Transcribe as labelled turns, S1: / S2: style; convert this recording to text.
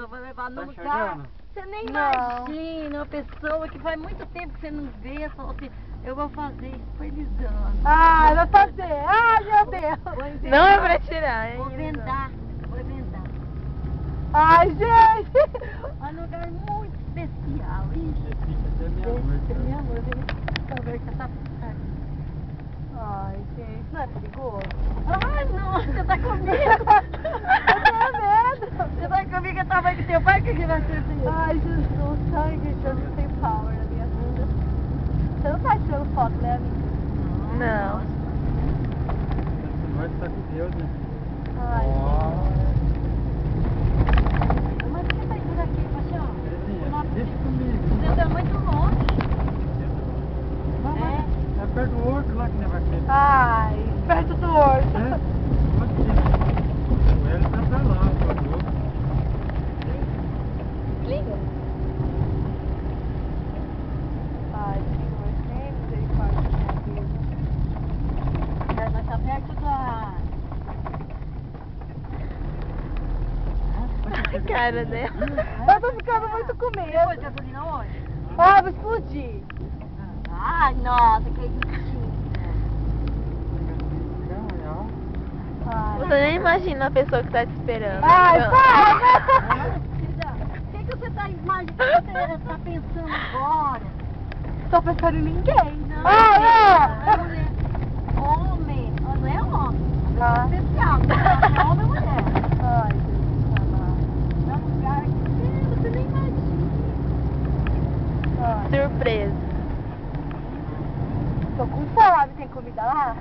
S1: Vai levar no
S2: Tá
S1: lugar.
S2: enxergando?
S1: Você nem
S3: Não.
S1: imagina uma pessoa que faz muito tempo que você não vê, falou assim, eu vou fazer supervisando.
S3: Ai, vai fazer. Ai, meu Deus.
S4: Não é pra tirar, hein?
S1: Vou vendar.
S3: Ai, gente.
S1: É um lugar muito especial.
S2: Você fica até meia-noite.
S1: Minha amor, vem cá, tá.
S3: Ai, gente, não é perigoso?
S1: Ai, não, você tá comigo.
S3: Eu tenho medo.
S1: Você tá comigo, eu tava com teu pai, o que que vai ser assim?
S3: Ai, Jesus, ai, gente, eu não tenho power na minha vida. Você não tá tirando foto, né, amiga?
S4: Não.
S2: Nós tá com Deus, né?
S3: Ai,
S1: Mas você tá por aqui, Paixão?
S2: Deixa comigo.
S1: Você tá muito longe.
S2: É perto do outro lá que não vai ser.
S3: ai, perto do orto.
S2: O Hélio tá pra lá, o outro.
S4: Liga.
S3: Ai, Senhor, tem misericórdia da minha vida.
S1: Nós tá perto da...
S4: A cara dela.
S3: Eu tô ficando muito com
S1: Depois
S3: medo.
S1: de gasolina onde?
S3: Ah, vou explodir.
S1: Ai, nossa, que bonitinho.
S3: Ai,
S4: Você nem imagina a pessoa que tá te esperando.
S3: ai,
S4: Não.
S3: para!
S1: O que você tá imaginando? Você tá pensando agora?
S3: Tô pensando em ninguém.
S1: Não,
S3: Ah,
S1: é mulher. Homem. Não é homem.
S3: Ah.
S1: É especial. Não é homem ou mulher.
S3: Ai, Jesus amado.
S1: É um lugar que você nem imagina.
S3: Ai,
S4: Surpresa.
S3: tô com fome, tem comida lá?